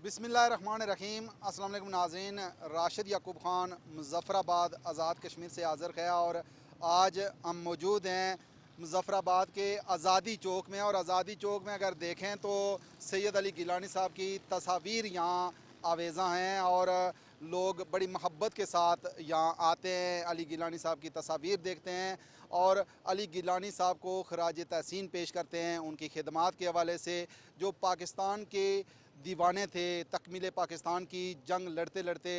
बिस्मिल्लाहिर्रहमानिर्रहीम। अस्सलाम वालेकुम नाज़रीन, राशिद याकूब ख़ान मुज़फ़्फ़राबाद आज़ाद कश्मीर से हाज़िर है और आज हम मौजूद हैं मुज़फ़्फ़राबाद के आज़ादी चौक में। और आज़ादी चौक में अगर देखें तो सैयद अली गिलानी साहब की तस्वीर यहाँ आवेज़ा हैं और लोग बड़ी मोहब्बत के साथ यहाँ आते हैं, अली गिलानी साहब की तस्वीर देखते हैं और अली गिलानी साहब को खराज तहसीन पेश करते हैं उनकी खिदमात के हवाले से। जो पाकिस्तान के दीवाने थे, तकमील पाकिस्तान की जंग लड़ते लड़ते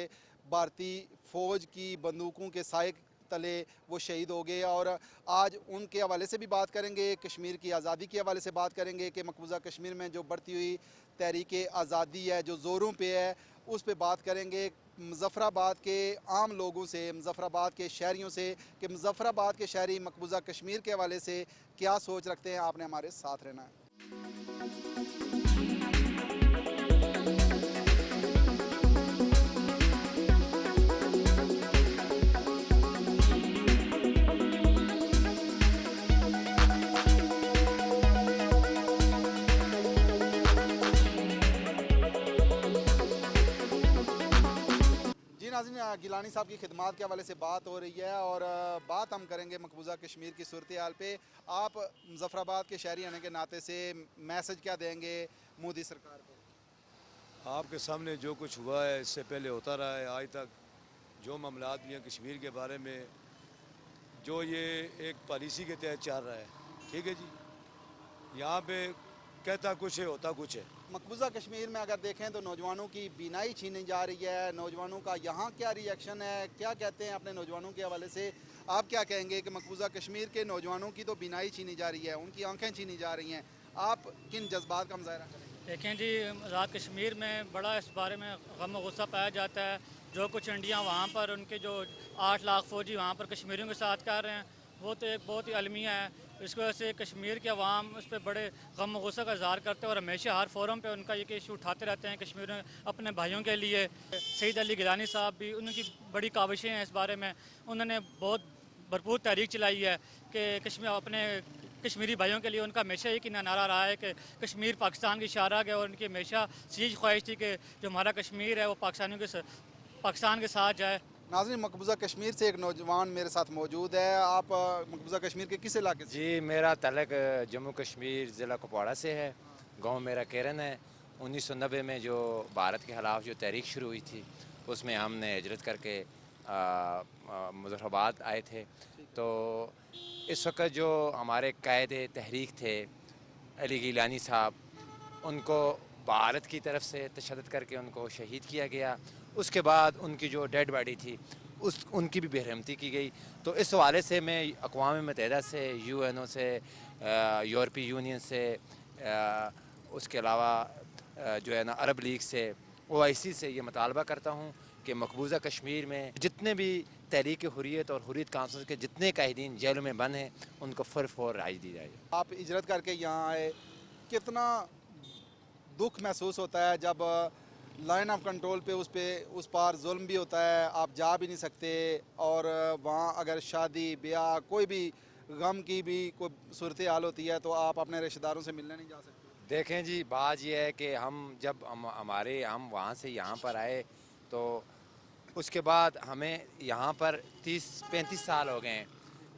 भारतीय फ़ौज की बंदूकों के साए तले वो शहीद हो गए। और आज उनके हवाले से भी बात करेंगे, कश्मीर की आज़ादी के हवाले से बात करेंगे कि मकबूजा कश्मीर में जो बढ़ती हुई तहरीक आज़ादी है जो ज़ोरों पे है उस पे बात करेंगे। मुज़फ़्फ़राबाद के आम लोगों से, मुज़फ़्फ़राबाद के शहरियों से कि मुज़फ़्फ़राबाद के शहरी मकबूजा कश्मीर के हवाले से क्या सोच रखते हैं। आपने हमारे साथ रहना है। नाज़रीन, गिलानी साहब की खिदमात के हवाले से बात हो रही है और बात हम करेंगे मकबूजा कश्मीर की सूरत हाल पे। आप मुज़फ़्फ़राबाद के शहरी होने के नाते से मैसेज क्या देंगे मोदी सरकार को? आपके सामने जो कुछ हुआ है, इससे पहले होता रहा है, आज तक जो मामलात भी हैं कश्मीर के बारे में, जो ये एक पॉलिसी के तहत चल रहा है, ठीक है जी, यहाँ पे कहता कुछ है होता कुछ है। मकबूजा कश्मीर में अगर देखें तो नौजवानों की बीनाई छीनी जा रही है। नौजवानों का यहाँ क्या रिएक्शन है, क्या कहते हैं अपने नौजवानों के हवाले से? आप क्या कहेंगे कि मकबूजा कश्मीर के नौजवानों की तो बीनाई छीनी जा रही है, उनकी आंखें छीनी जा रही हैं, आप किन जज्बात का मुज़ाहरा करेंगे? देखें जी, आज़ाद कश्मीर में बड़ा इस बारे में गम और गुस्सा पाया जाता है। जो कुछ इंडिया वहाँ पर उनके जो 8 लाख फ़ौजी वहाँ पर कश्मीरियों के साथ कर रहे हैं वो तो एक बहुत ही अलमिया है। इस वजह से कश्मीर के अवाम उस पर बड़े गम और गुस्सा का इज़हार करते हैं और हमेशा हर फोरम पे उनका ये इशू उठाते रहते हैं कश्मीर में अपने भाइयों के लिए। सैयद अली गिलानी साहब भी, उनकी बड़ी काविशें हैं इस बारे में। उन्होंने बहुत भरपूर तहरीक चलाई है कि कश्मीर अपने कश्मीरी भाइयों के लिए उनका हमेशा एक ही नारा रहा है कि कश्मीर पाकिस्तान की शाहराग है और उनकी हमेशा सीज ख्वाहिश थी कि जो हमारा कश्मीर है वो पाकिस्तान के साथ जाए। नाज़रीन, मकबूजा कश्मीर से एक नौजवान मेरे साथ मौजूद है। आप मकबूजा कश्मीर के किस इलाके से? जी, मेरा तलक जम्मू कश्मीर ज़िला कुपवाड़ा से है। गांव मेरा केरन है। 1990 में जो भारत के ख़िलाफ़ जो तहरीक शुरू हुई थी उसमें हमने हिजरत करके मुज़फ़्फ़राबाद आए थे। तो इस वक्त जो हमारे कायदे तहरीक थे अली गिलानी साहब, उनको भारत की तरफ से तशद्दुद करके उनको शहीद किया गया। उसके बाद उनकी जो डेड बॉडी थी उनकी भी बेरहमती की गई। तो इस हवाले से मैं अक़वाम मुत्तहिदा से, UNO से, यूरोपीय यूनियन से, उसके अलावा जो है ना अरब लीग से, OIC से ये मुतालबा करता हूँ कि मकबूजा कश्मीर में जितने भी तहरीक हुर्रियत और हुर्रियत काउंसिल के जितने कायदीन जेलों में बंद हैं उनको फ़ौर रिहाई दी जाए। आप हिजरत करके यहाँ आए, कितना दुख महसूस होता है जब लाइन ऑफ कंट्रोल पे उस पार जुल्म भी होता है, आप जा भी नहीं सकते और वहाँ अगर शादी ब्याह कोई भी गम की भी कोई सूरत हाल होती है तो आप अपने रिश्तेदारों से मिलने नहीं जा सकते? देखें जी, बात यह है कि हम वहाँ से यहाँ पर आए तो उसके बाद हमें यहाँ पर 30-35 साल हो गए हैं।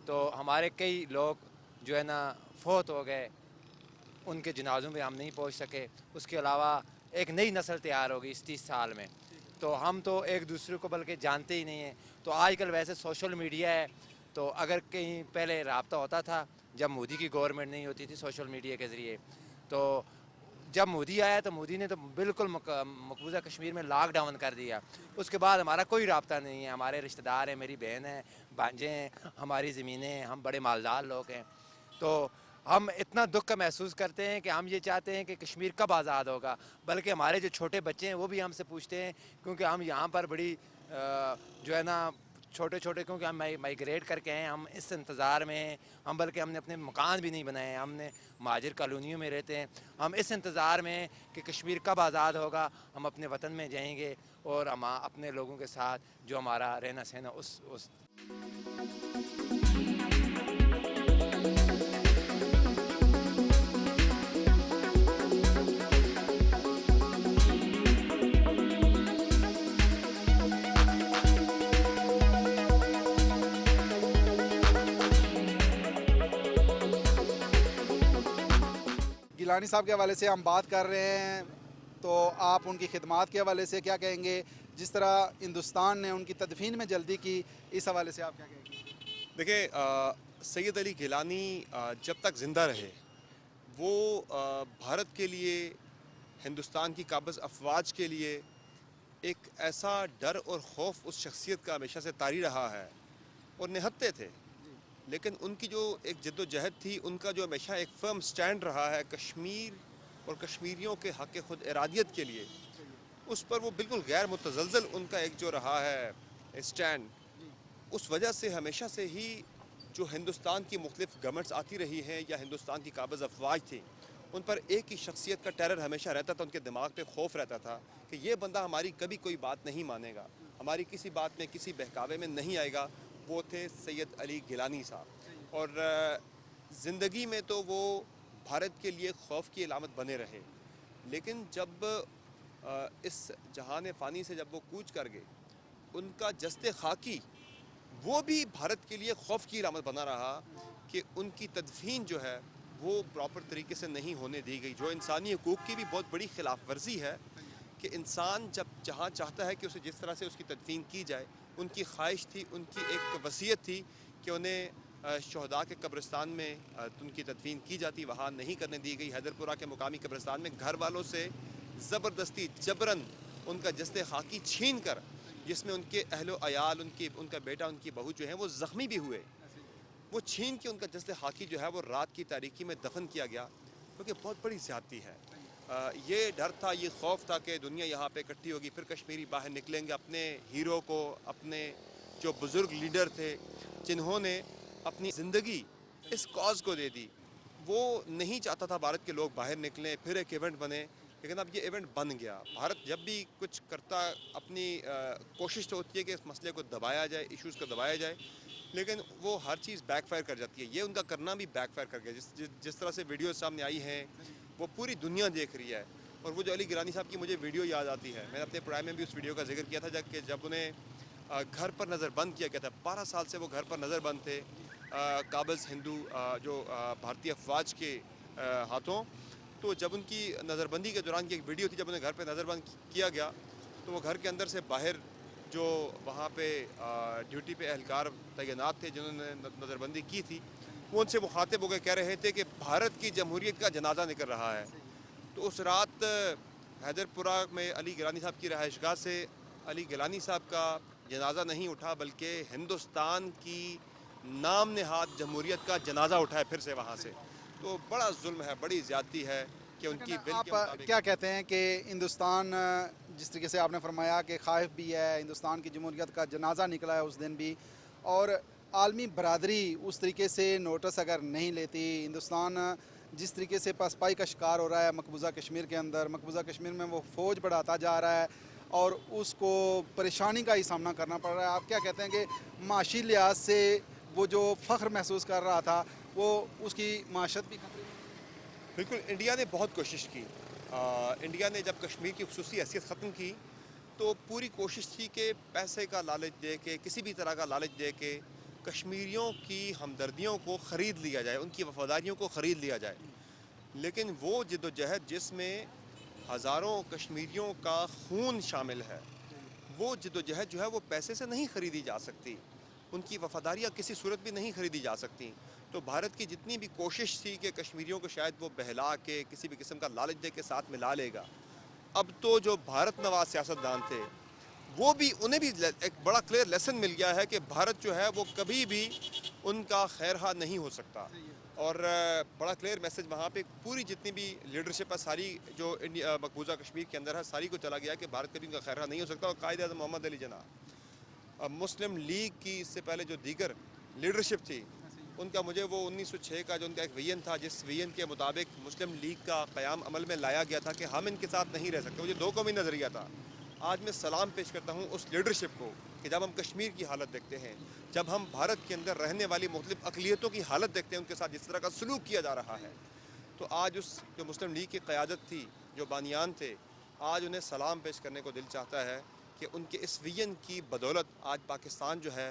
तो हमारे कई लोग जो है ना फौत हो गए, उनके जनाज़ों में हम नहीं पहुँच सके। उसके अलावा एक नई नस्ल तैयार हो गई इस 30 साल में, तो हम तो एक दूसरे को बल्कि जानते ही नहीं हैं। तो आजकल वैसे सोशल मीडिया है, तो अगर कहीं पहले रब्ता होता था जब मोदी की गवर्नमेंट नहीं होती थी सोशल मीडिया के ज़रिए, तो जब मोदी आया तो मोदी ने तो बिल्कुल मकबूजा कश्मीर में लॉकडाउन कर दिया। उसके बाद हमारा कोई रब्ता नहीं है। हमारे रिश्तेदार हैं, मेरी बहन है, भांजे हैं, हमारी ज़मीनें हैं, हम बड़े मालदार लोग हैं। तो हम इतना दुख का महसूस करते हैं कि हम ये चाहते हैं कि कश्मीर कब आज़ाद होगा। बल्कि हमारे जो छोटे बच्चे हैं वो भी हमसे पूछते हैं, क्योंकि हम यहाँ पर बड़ी जो है ना छोटे छोटे, क्योंकि हम माइग्रेट करके आए, हम इस इंतज़ार में हैं। हम बल्कि हमने अपने मकान भी नहीं बनाए हैं, हमने महाजिर कॉलोनियों में रहते हैं। हम इस इंतज़ार में हैं कि कश्मीर कब आज़ाद होगा, हम अपने वतन में जाएंगे और हम अपने लोगों के साथ जो हमारा रहना सहना उस गिलानी साहब के हवाले से हम बात कर रहे हैं, तो आप उनकी खिदमात के हवाले से क्या कहेंगे? जिस तरह हिंदुस्तान ने उनकी तदफीन में जल्दी की, इस हवाले से आप क्या कहेंगे? देखिए, सैयद अली गिलानी जब तक ज़िंदा रहे वो भारत के लिए, हिंदुस्तान की काबिज़ अफवाज के लिए एक ऐसा डर और खौफ उस शख्सियत का हमेशा से तारी रहा है, और निहत्ते थे, लेकिन उनकी जो एक जद्दोजहद थी, उनका जो हमेशा एक फर्म स्टैंड रहा है कश्मीर और कश्मीरियों के हक़ खुद इरादियत के लिए, उस पर वो बिल्कुल गैर मुतज़लज़ल उनका एक जो रहा है स्टैंड, उस वजह से हमेशा से ही जो हिंदुस्तान की मुख्तलिफ़ गवर्नमेंट्स आती रही हैं या हिंदुस्तान की काबिज़ अफवाज थी, उन पर एक ही शख्सियत का टेरर हमेशा रहता था, उनके दिमाग पे खौफ रहता था कि ये बंदा हमारी कभी कोई बात नहीं मानेगा, हमारी किसी बात में, किसी बहकावे में नहीं आएगा। वो थे सैयद अली गिलानी साहब, और ज़िंदगी में तो वो भारत के लिए खौफ की अलामत बने रहे, लेकिन जब इस जहान फ़ानी से जब वो कूच कर गए, उनका जस्ते खाकी वो भी भारत के लिए खौफ की अलामत बना रहा कि उनकी तदफीन जो है वो प्रॉपर तरीके से नहीं होने दी गई, जो इंसानी हकूक़ की भी बहुत बड़ी खिलाफ वर्जी है कि इंसान जब जहाँ चाहता है कि उसे जिस तरह से उसकी तदफीन की जाए, उनकी ख्वाहिश थी, उनकी एक वसीयत थी कि उन्हें शहदा के कब्रिस्तान में उनकी तदफीन की जाती, वहाँ नहीं करने दी गई। हैदरपुरा के मुकामी कब्रिस्तान में घर वालों से ज़बरदस्ती जबरन उनका जस्ते खाकी छीन कर, जिसमें उनके अहलो अयाल, उनका बेटा, उनकी बहू जो है वो ज़ख्मी भी हुए, वो छीन के उनका जस्ते खाकी जो है वो रात की तारीकी में दफन किया गया, क्योंकि बहुत बड़ी ज़्यादती है। ये डर था, ये खौफ था कि दुनिया यहाँ पे इकट्ठी होगी, फिर कश्मीरी बाहर निकलेंगे, अपने हीरो को, अपने जो बुज़ुर्ग लीडर थे जिन्होंने अपनी ज़िंदगी इस कॉज़ को दे दी, वो नहीं चाहता था भारत के लोग बाहर निकलें, फिर एक इवेंट बने, लेकिन अब ये इवेंट बन गया। भारत जब भी कुछ करता, अपनी कोशिश तो होती है कि इस मसले को दबाया जाए, इश्यूज़ को दबाया जाए, लेकिन वो हर चीज़ बैकफायर कर जाती है। ये उनका करना भी बैकफायर कर गया। जिस तरह से वीडियो सामने आई हैं वो पूरी दुनिया देख रही है, और वो जो अली गिलानी साहब की मुझे वीडियो याद आती है, मैंने अपने प्राइम में भी उस वीडियो का जिक्र किया था, जब उन्हें घर पर नज़रबंद किया गया था। 12 साल से वो घर पर नज़रबंद थे, काबिज़ हिंदू जो भारतीय अफवाज के हाथों। तो जब उनकी नज़रबंदी के दौरान की एक वीडियो थी, जब उन्हें घर पे नज़रबंद किया गया, तो वो घर के अंदर से बाहर जो वहाँ पे ड्यूटी पे एहलकार तैनात थे जिन्होंने नज़रबंदी की थी, वो उनसे मुखातिब होकर कह रहे थे कि भारत की जमहूरियत का जनाजा निकल रहा है। तो उस रात हैदरपुरा में अली गिलानी साहब की रहायशगाह से अली गिलानी साहब का जनाजा नहीं उठा, बल्कि हिंदुस्तान की नाम नहाद जमहूरियत का जनाजा उठा है फिर से वहाँ से। तो बड़ा जुल्म है, बड़ी ज़्यादती है कि उनकी बिल के आप क्या कहते हैं कि हिंदुस्तान, जिस तरीके से आपने फरमाया कि खाइफ भी है, हिंदुस्तान की जमहूरियत का जनाजा निकला है उस दिन भी, और आलमी बरादरी उस तरीके से नोटिस अगर नहीं लेती, हिंदुस्तान जिस तरीके से पसपाई का शिकार हो रहा है मकबूजा कश्मीर के अंदर, मकबूजा कश्मीर में वो फ़ौज बढ़ाता जा रहा है और उसको परेशानी का ही सामना करना पड़ रहा है, आप क्या कहते हैं कि माशी लिहाज से वो जो फ़ख्र महसूस कर रहा था वो उसकी माशत भी खतरे में? बिल्कुल, इंडिया ने बहुत कोशिश की। इंडिया ने जब कश्मीर की खुसूसी हैसियत ख़त्म की तो पूरी कोशिश थी कि पैसे का लालच दे के, किसी भी तरह का लालच दे के कश्मीरियों की हमदर्दियों को ख़रीद लिया जाए, उनकी वफ़ादारियों को ख़रीद लिया जाए। लेकिन वो जद्दोजहद जिसमें हज़ारों कश्मीरियों का खून शामिल है, वो जद्दोजहद जो है वो पैसे से नहीं ख़रीदी जा सकती, उनकी वफ़ादारियाँ किसी सूरत भी नहीं ख़रीदी जा सकती। तो भारत की जितनी भी कोशिश थी कि कश्मीरियों को शायद वो बहला के किसी भी किस्म का लालच दे के साथ मिला लेगा, अब तो जो भारत नवाज सियासतदान थे वो भी, उन्हें भी एक बड़ा क्लियर लेसन मिल गया है कि भारत जो है वो कभी भी उनका खैरहा नहीं हो सकता। और बड़ा क्लियर मैसेज वहाँ पे पूरी जितनी भी लीडरशिप है सारी जो मकबूजा कश्मीर के अंदर है, सारी को चला गया कि भारत कभी उनका खैरहा नहीं हो सकता। और कायदे आज़म मोहम्मद अली जिन्ना, मुस्लिम लीग की इससे पहले जो दीगर लीडरशिप थी उनका, मुझे वो 1906 का जो उनका एक विजन था, जिस विजन के मुताबिक मुस्लिम लीग का क़याम अमल में लाया गया था कि हम इनके साथ नहीं रह सकते, मुझे दो कौमी नज़रिया था। आज मैं सलाम पेश करता हूँ उस लीडरशिप को कि जब हम कश्मीर की हालत देखते हैं, जब हम भारत के अंदर रहने वाली मुख्तलिफ अक़लियतों की हालत देखते हैं, उनके साथ जिस तरह का सलूक किया जा रहा है, तो आज उस जो मुस्लिम लीग की क़यादत थी, जो बानियान थे, आज उन्हें सलाम पेश करने को दिल चाहता है कि उनके इस विजन की बदौलत आज पाकिस्तान जो है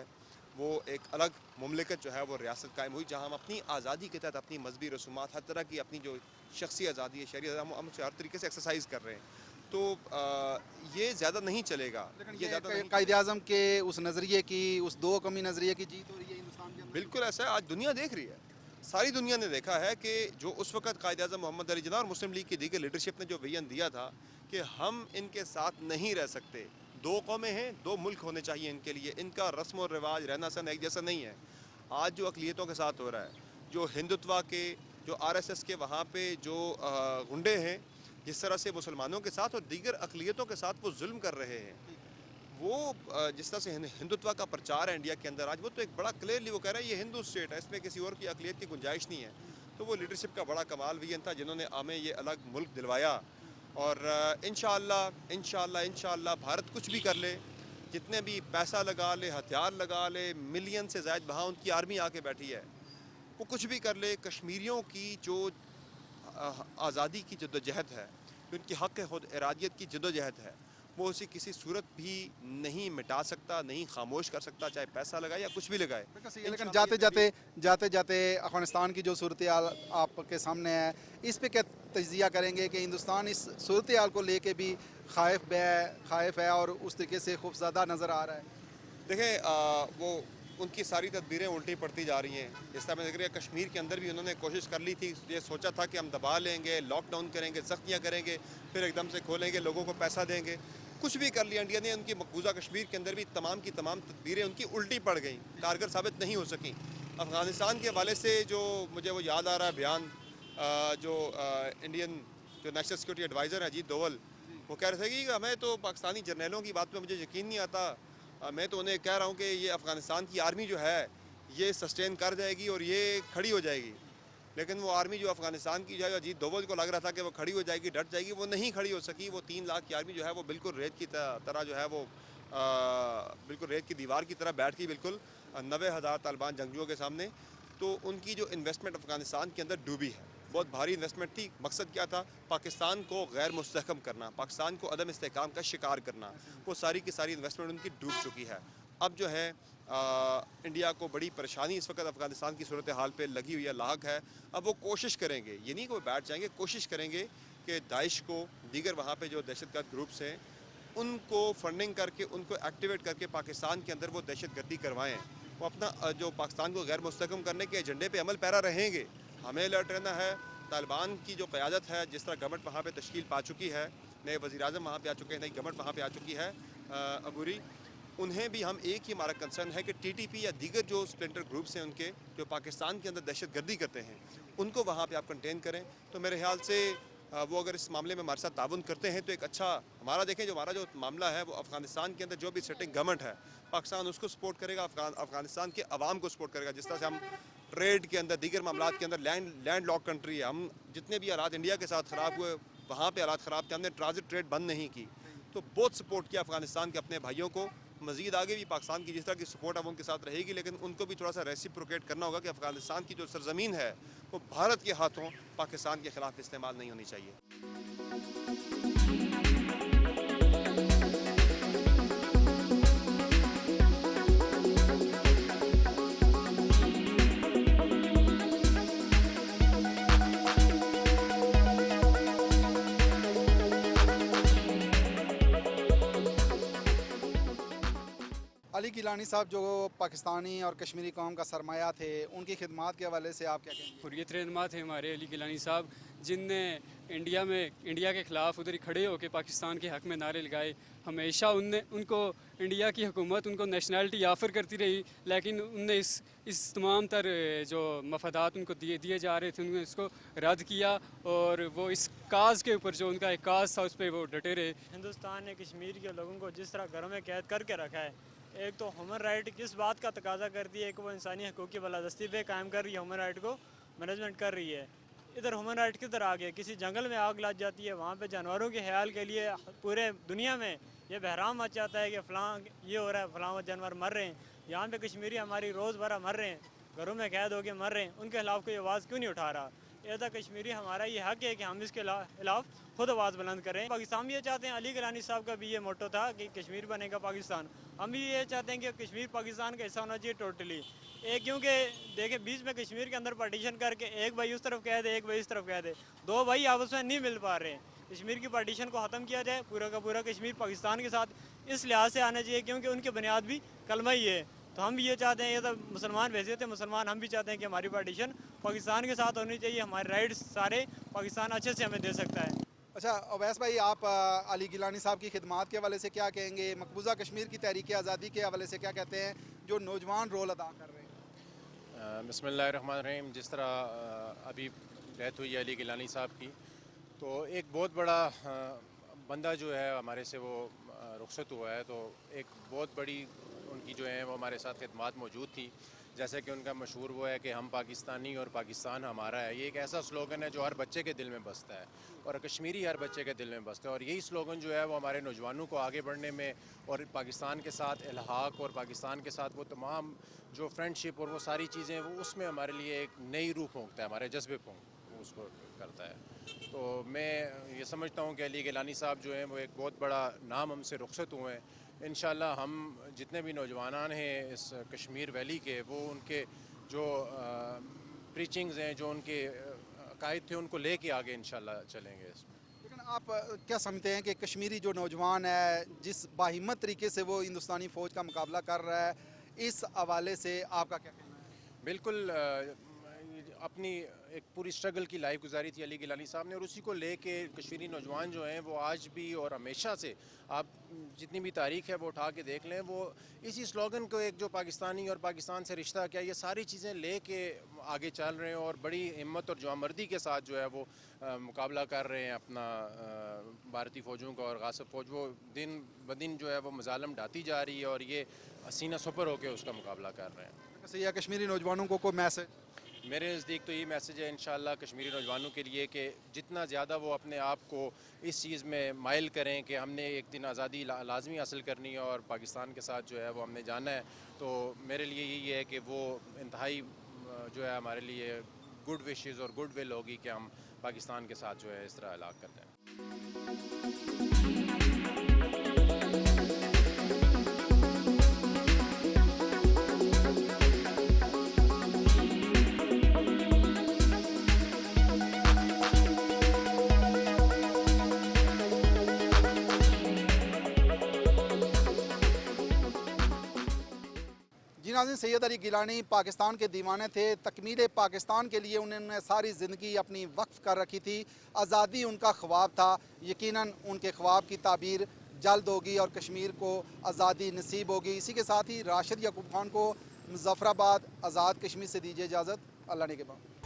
वो एक अलग मुमलिकत जो है वो रियासत कायम हुई, जहाँ हम अपनी आज़ादी के तहत अपनी मजहबी रसूमात, हर तरह की अपनी जो शख्सी आज़ादी है, शहरी आज़ादी, हम उसे हर तरीके से एक्सरसाइज कर रहे हैं। तो ये ज़्यादा नहीं चलेगा। लेकिन ये ज़्यादा नहीं कायदे आज़म के उस नज़रिए की, उस दो कौमी नज़रिए की जीत हो रही है हिंदुस्तान के अंदर। बिल्कुल ऐसा है, आज दुनिया देख रही है, सारी दुनिया ने देखा है कि जो उस वक्त कायदे आज़म मोहम्मद अली जिन्ना और मुस्लिम लीग की दीगर लीडरशिप ने जो विजन दिया था कि हम इनके साथ नहीं रह सकते, दो कौमें हैं, दो मुल्क होने चाहिए इनके लिए, इनका रस्म और रिवाज रहना सहना एक जैसा नहीं है। आज जो अक़लियतों के साथ हो रहा है, जो हिंदुत्व के, जो RSS के वहाँ पे जो गुंडे हैं, जिस तरह से मुसलमानों के साथ और दीगर अक़लियतों के साथ वो जुल्म कर रहे हैं, वो जिस तरह से हिंदुत्व का प्रचार है इंडिया के अंदर आज, वो तो एक बड़ा क्लियरली वो कह रहा है ये हिंदू स्टेट है, इसमें किसी और की अक़लियत की गुंजाइश नहीं है। तो वो लीडरशिप का बड़ा कमाल विजन था जिन्होंने हमें ये अलग मुल्क दिलवाया। और इंशाअल्लाह भारत कुछ भी कर ले, जितने भी पैसा लगा ले, हथियार लगा ले, मिलियन से ज़ायद वहाँ उनकी आर्मी आके बैठी है, वो कुछ भी कर ले, कश्मीरियों की जो आज़ादी की जद्दोजहद है, उनकी हक़ खुद इरादियत की जद्दोजहद है, वो उसे किसी सूरत भी नहीं मिटा सकता, नहीं खामोश कर सकता, चाहे पैसा लगाए या कुछ भी लगाए। लेकिन जाते जाते अफ़गानिस्तान की जो सूरत हाल आपके सामने है, इस पे क्या तजिया करेंगे कि हिंदुस्तान इस सूरत हाल को लेके भी खाइफ है और उस तरीके से खौफज़दा नज़र आ रहा है? देखें, वो उनकी सारी तदबीरें उल्टी पड़ती जा रही हैं। जिस तरह मैं देख रही है, कश्मीर के अंदर भी उन्होंने कोशिश कर ली थी, ये सोचा था कि हम दबा लेंगे, लॉकडाउन करेंगे, सख्तियाँ करेंगे, फिर एकदम से खोलेंगे, लोगों को पैसा देंगे, कुछ भी कर लिया इंडिया ने। उनकी मकबूजा कश्मीर के अंदर भी तमाम की तमाम तदबीरें उनकी उल्टी पड़ गई, कारगर साबित नहीं हो सकें। अफ़गानिस्तान के हवाले से जो मुझे वो याद आ रहा है बयान, जो इंडियन जो नेशनल सिक्योरिटी एडवाइज़र है अजीत डोवल, वो कह रहे थे कि हमें तो पाकिस्तानी जर्नैलों की बात पर मुझे यकीन नहीं आता, मैं तो उन्हें कह रहा हूँ कि ये अफ़गानिस्तान की आर्मी जो है ये सस्टेन कर जाएगी और ये खड़ी हो जाएगी। लेकिन वो आर्मी जो अफ़गानिस्तान की जो है, अजीत डोवल को लग रहा था कि वो खड़ी हो जाएगी, डट जाएगी, वो नहीं खड़ी हो सकी। वो 3 लाख की आर्मी जो है वो बिल्कुल रेत की तरह जो है वो बिल्कुल रेत की दीवार की तरह बैठ गई, बिल्कुल 90,000 तालिबान जंगजुओं के सामने। तो उनकी जो इन्वेस्टमेंट अफ़गानिस्तान के अंदर डूबी है, बहुत भारी इन्वेस्टमेंट थी। मकसद क्या था? पाकिस्तान को गैर मुस्तहकम करना, पाकिस्तान को अदम इस्तेहकाम का शिकार करना। वो सारी की सारी इन्वेस्टमेंट उनकी डूब चुकी है। अब जो है इंडिया को बड़ी परेशानी इस वक्त अफ़गानिस्तान की सूरत हाल पे लगी हुई है, लाक है। अब वो कोशिश करेंगे, ये नहीं कि वो बैठ जाएंगे, कोशिश करेंगे कि दाइश को, दीगर वहाँ पे जो दहशतगर्द ग्रुप्स हैं, उनको फंडिंग करके, उनको एक्टिवेट करके पाकिस्तान के अंदर वो दहशतगर्दी करवाएँ। वो अपना जो पाकिस्तान को गैर मुस्तहकम करने के एजेंडे पे अमल पैरा रहेंगे। हमें अलर्ट रहना है। तालिबान की जो क़यादत है, जिस तरह गवर्नमेंट वहाँ पे तश्कील पा चुकी है, नए वज़ीर-ए-आज़म वहाँ पे आ चुके हैं, नई गवर्नमेंट वहाँ पे आ चुकी है अबूरी, उन्हें भी हम एक ही हमारा कंसर्न है कि TTP या दीगर जो स्प्लिंटर ग्रुप्स हैं उनके, जो पाकिस्तान के अंदर दहशतगर्दी करते हैं, उनको वहाँ पे आप कंटेन करें। तो मेरे ख्याल से वो अगर इस मामले में हमारे साथ ताउन करते हैं तो एक अच्छा हमारा, देखें जो हमारा जो मामला है वो अफ़गानिस्तान के अंदर जो भी सिटिंग गवर्नमेंट है, पाकिस्तान उसको सपोर्ट करेगा, अफ़गानिस्तान के अवाम को सपोर्ट करेगा। जिस तरह से हम ट्रेड के अंदर, दीगर मामलात के अंदर लैंड लॉक कंट्री है, हम जितने भी हालात इंडिया के साथ ख़राब हुए, वहाँ पे हालात ख़राब थे, हमने ट्रांजिट ट्रेड बंद नहीं की, तो बहुत सपोर्ट किया अफ़गानिस्तान के अपने भाइयों को। मज़ीद आगे भी पाकिस्तान की जिस तरह की सपोर्ट अब उनके साथ रहेगी, लेकिन उनको भी थोड़ा सा रेसिप्रोकेट करना होगा कि अफ़गानिस्तान की जो सरजमीन है वो भारत के हाथों पाकिस्तान के ख़िलाफ़ इस्तेमाल नहीं होनी चाहिए। अली गिलानी साहब जो पाकिस्तानी और कश्मीरी कौम का सरमाया थे, उनकी खिदमत के हवाले से आप क्या कहेंगे? हुर्रियत रहनुमा थे हमारे अली गिलानी साहब, जिनने इंडिया के ख़िलाफ़ उधर ही खड़े होकर पाकिस्तान के हक़ में नारे लगाए। हमेशा उनको इंडिया की हुकूमत उनको नेशनलिटी ऑफ़र करती रही, लेकिन उनने इस तमाम तर जो मफादात उनको दिए जा रहे थे, उन्होंने इसको रद्द किया और वो इस काज के ऊपर जो उनका एक काज था उस पर वो डटे रहे। हिंदुस्तान ने कश्मीर के लोगों को जिस तरह घरों में कैद करके रखा है, एक तो ह्यूमन राइट किस बात का तकाजा करती है कि वो इंसानी हकूक़ की बलादस्ती पे कायम कर रही है, ह्यूमन राइट को मैनेजमेंट कर रही है। इधर ह्यूमन राइट किधर आ गए? किसी जंगल में आग लग जाती है, वहाँ पे जानवरों के ख्याल के लिए पूरे दुनिया में ये बहराम मच जाता है कि फ़लाँ ये हो रहा है, फ़लाँ जानवर मर रहे हैं। यहाँ पे कश्मीरी हमारी रोज़मर्रा मर रहे हैं, घरों में कैद होकर मर रहे हैं, उनके खिलाफ़ कोई आवाज़ क्यों नहीं उठा रहा? ये था कश्मीरी हमारा ये हक है कि हम इसके खिलाफ खुद आवाज़ बुलंद करें। पाकिस्तान भी ये चाहते हैं, अली गिलानी साहब का भी ये मोटो था कि कश्मीर बनेगा पाकिस्तान। हम भी ये चाहते हैं कि कश्मीर पाकिस्तान का हिस्सा होना चाहिए टोटली। एक क्योंकि देखें बीच में कश्मीर के अंदर पार्टीशन करके एक भाई उस तरफ कह दे, एक भाई इस तरफ कह दे, दो भाई आपस में नहीं मिल पा रहे हैं। कश्मीर की पार्टीशन को ख़त्म किया जाए, पूरा का पूरा कश्मीर पाकिस्तान के साथ इस लिहाज से आना चाहिए क्योंकि उनकी बुनियाद भी कलमा ही है। तो हम भी ये चाहते हैं, ये तो मुसलमान वैसे थे मुसलमान, हम भी चाहते हैं कि हमारी पार्टीशन पाकिस्तान के साथ होनी चाहिए। हमारे राइट्स सारे पाकिस्तान अच्छे से हमें दे सकता है। अच्छा अवैस भाई, आप अली गिलानी साहब की खिदमात के हवाले से क्या कहेंगे? मकबूजा कश्मीर की तहरीक आज़ादी के हवाले से क्या कहते हैं जो नौजवान रोल अदा कर रहे हैं? बिस्मिल्लाहिर्रहमानिर्रहीम। जिस तरह अभी डेथ हुई अली गिलानी साहब की, तो एक बहुत बड़ा बंदा जो है हमारे से वो रुखसत हुआ है, तो एक बहुत बड़ी उनकी जो है वो हमारे साथ खिदमात मौजूद थी। जैसे कि उनका मशहूर वो है कि हम पाकिस्तानी और पाकिस्तान हमारा है। ये एक ऐसा स्लोगन है जो हर बच्चे के दिल में बसता है और कश्मीरी हर बच्चे के दिल में बसता है। और यही स्लोगन जो है वो हमारे नौजवानों को आगे बढ़ने में और पाकिस्तान के साथ इल्हाक और पाकिस्तान के साथ वो तमाम जो फ्रेंडशिप और वो सारी चीज़ें वो उसमें हमारे लिए एक नई रूह फूंकता है, हमारे जज्बे को उसको करता है। तो मैं ये समझता हूँ कि अली गिलानी साहब जो हैं वो एक बहुत बड़ा नाम हमसे रुखसत हुए हैं। इंशाल्लाह हम जितने भी नौजवान हैं इस कश्मीर वैली के, वो उनके जो प्रीचिंग्स हैं, जो उनके अकायद थे, उनको लेके आगे इंशाल्लाह चलेंगे इसमें। लेकिन आप क्या समझते हैं कि कश्मीरी जो नौजवान है, जिस बाहिम्मत तरीके से वो हिंदुस्तानी फ़ौज का मुकाबला कर रहा है, इस हवाले से आपका क्या कहना है? बिल्कुल अपनी एक पूरी स्ट्रगल की लाइफ गुजारी थी अली गिलानी साहब ने, और उसी को लेके कश्मीरी नौजवान जो हैं वो आज भी और हमेशा से, आप जितनी भी तारीख है वो उठा के देख लें, वो इसी स्लोगन को एक जो पाकिस्तानी और पाकिस्तान से रिश्ता क्या, ये सारी चीज़ें लेके आगे चल रहे हैं और बड़ी हिम्मत और जवामर्दी के साथ जो है वो मुकाबला कर रहे हैं अपना भारतीय फ़ौजों का। और गासिब फ़ौज वो दिन ब दिन जो है वो मजालम ढाती जा रही है और ये सीना सुपर होकर उसका मुकाबला कर रहे हैं। सही कश्मीरी नौजवानों को कोई मैसेज? मेरे नज़दीक तो यही मैसेज है इंशाल्लाह कश्मीरी नौजवानों के लिए कि जितना ज़्यादा वो अपने आप को इस चीज़ में माइल करें कि हमने एक दिन आज़ादी लाजमी हासिल करनी है और पाकिस्तान के साथ जो है वो हमने जाना है, तो मेरे लिए यही है कि वो इंतहाई जो है हमारे लिए गुड विशेज़ और गुड विल होगी कि हम पाकिस्तान के साथ जो है इस तरह इलाक़ करते हैं। नाज़रीन, सैयद अली गिलानी पाकिस्तान के दीवाने थे। तकमील पाकिस्तान के लिए उन्होंने सारी ज़िंदगी अपनी वक्फ कर रखी थी। आज़ादी उनका ख्वाब था। यकीनन उनके ख्वाब की ताबीर जल्द होगी और कश्मीर को आज़ादी नसीब होगी। इसी के साथ ही राशिद याकूब खान को मुज़फ़्फ़राबाद आज़ाद कश्मीर से दीजिए इजाज़त। अल्लाह ने के बाद।